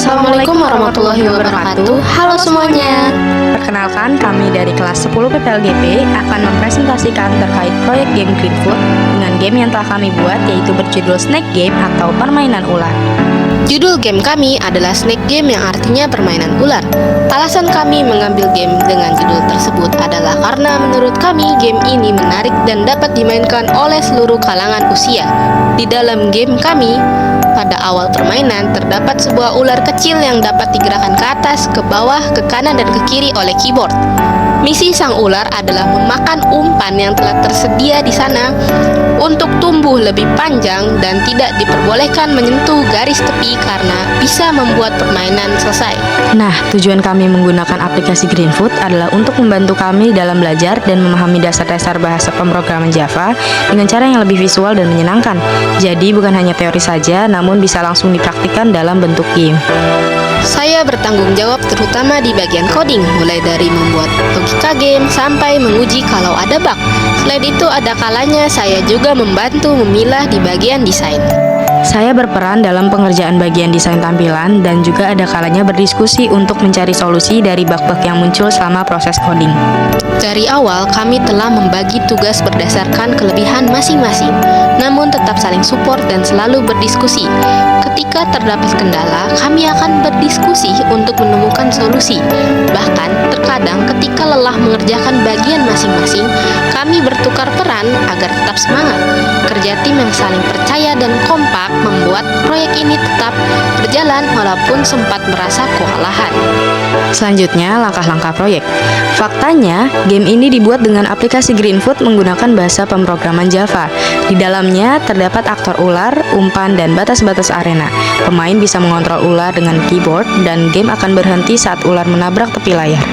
Assalamualaikum warahmatullahi wabarakatuh. Halo semuanya. Perkenalkan, kami dari kelas 10 PPLGP akan mempresentasikan terkait proyek game Greenfoot dengan game yang telah kami buat, yaitu berjudul Snake Game atau permainan ular. Judul game kami adalah Snake Game yang artinya permainan ular. Alasan kami mengambil game dengan judul tersebut adalah karena menurut kami game ini menarik dan dapat dimainkan oleh seluruh kalangan usia. Di dalam game kami, pada awal permainan terdapat sebuah ular kecil yang dapat digerakkan ke atas, ke bawah, ke kanan, dan ke kiri oleh keyboard. Misi sang ular adalah memakan umpan yang telah tersedia di sana untuk tumbuh lebih panjang dan tidak diperbolehkan menyentuh garis tepi karena bisa membuat permainan selesai. Nah, tujuan kami menggunakan aplikasi Greenfoot adalah untuk membantu kami dalam belajar dan memahami dasar-dasar bahasa pemrograman Java dengan cara yang lebih visual dan menyenangkan. Jadi bukan hanya teori saja, namun bisa langsung dipraktikkan dalam bentuk game. Saya bertanggung jawab terutama di bagian coding, mulai dari membuat logika game sampai menguji kalau ada bug. Selain itu, ada kalanya saya juga membantu memilah di bagian desain. Saya berperan dalam pengerjaan bagian desain tampilan dan juga ada kalanya berdiskusi untuk mencari solusi dari bug-bug yang muncul selama proses coding. Dari awal, kami telah membagi tugas berdasarkan kelebihan masing-masing, namun tetap saling support dan selalu berdiskusi. Ketika terdapat kendala, kami akan berdiskusi untuk menemukan solusi. Bahkan, terkadang ketika lelah mengerjakan bagian masing-masing, kami bertukar peran agar tetap semangat. Kerja tim yang saling percaya dan kompak membuat proyek ini tetap berjalan walaupun sempat merasa kewalahan. Selanjutnya, langkah-langkah proyek. Faktanya, game ini dibuat dengan aplikasi Greenfoot menggunakan bahasa pemrograman Java. Di dalamnya terdapat aktor ular, umpan, dan batas-batas arena. Pemain bisa mengontrol ular dengan keyboard dan game akan berhenti saat ular menabrak tepi layar.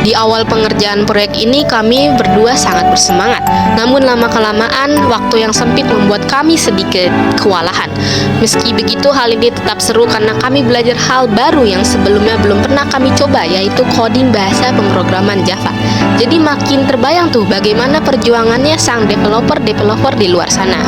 Di awal pengerjaan proyek ini kami berdua sangat bersemangat. Namun lama-kelamaan waktu yang sempit membuat kami sedikit kewalahan. Meski begitu, hal ini tetap seru karena kami belajar hal baru yang sebelumnya belum pernah kami coba, yaitu coding bahasa pemrograman Java. Jadi makin terbayang tuh bagaimana perjuangannya sang developer di luar sana.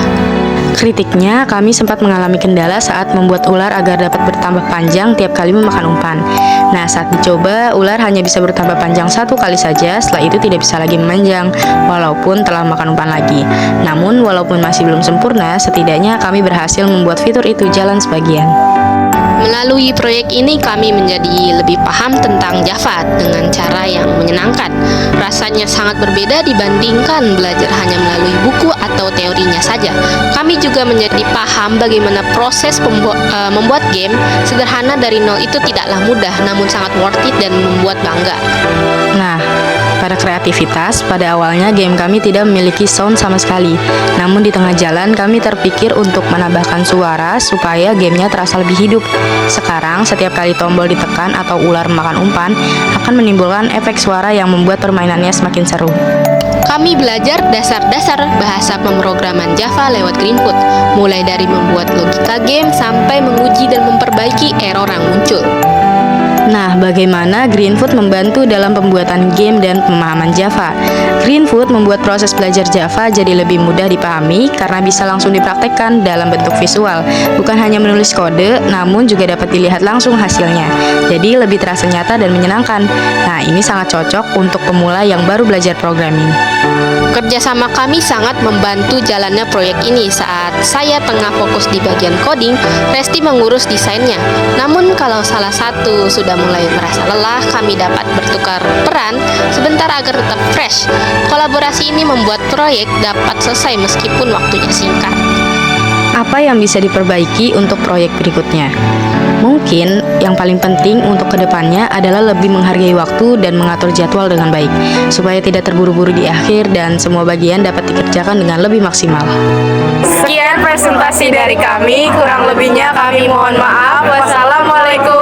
Kritiknya, kami sempat mengalami kendala saat membuat ular agar dapat bertambah panjang tiap kali memakan umpan. Nah, saat dicoba, ular hanya bisa bertambah panjang satu kali saja, setelah itu tidak bisa lagi memanjang, walaupun telah makan umpan lagi. Namun, walaupun masih belum sempurna, setidaknya kami berhasil membuat fitur itu jalan sebagian. Melalui proyek ini kami menjadi lebih paham tentang Java dengan cara yang menyenangkan. Rasanya sangat berbeda dibandingkan belajar hanya melalui buku atau teorinya saja. Kami juga menjadi paham bagaimana proses membuat game sederhana dari nol itu tidaklah mudah, namun sangat worth it dan membuat bangga. Nah, pada kreativitas, pada awalnya game kami tidak memiliki sound sama sekali. Namun di tengah jalan kami terpikir untuk menambahkan suara supaya gamenya terasa lebih hidup. Sekarang setiap kali tombol ditekan atau ular makan umpan akan menimbulkan efek suara yang membuat permainannya semakin seru. Kami belajar dasar-dasar bahasa pemrograman Java lewat Greenfoot, mulai dari membuat logika game sampai menguji dan memperbaiki error yang muncul. Nah, bagaimana Greenfoot membantu dalam pembuatan game dan pemahaman Java? Greenfoot membuat proses belajar Java jadi lebih mudah dipahami karena bisa langsung dipraktekkan dalam bentuk visual. Bukan hanya menulis kode, namun juga dapat dilihat langsung hasilnya. Jadi lebih terasa nyata dan menyenangkan. Nah, ini sangat cocok untuk pemula yang baru belajar programming. Kerjasama kami sangat membantu jalannya proyek ini. Saat saya tengah fokus di bagian coding, Resti mengurus desainnya. Namun kalau salah satu sudah mulai merasa lelah, kami dapat bertukar peran sebentar agar tetap fresh. Kolaborasi ini membuat proyek dapat selesai meskipun waktunya singkat. Apa yang bisa diperbaiki untuk proyek berikutnya? Mungkin yang paling penting untuk kedepannya adalah lebih menghargai waktu dan mengatur jadwal dengan baik, supaya tidak terburu-buru di akhir dan semua bagian dapat dikerjakan dengan lebih maksimal. Sekian presentasi dari kami, kurang lebihnya kami mohon maaf. Wassalamualaikum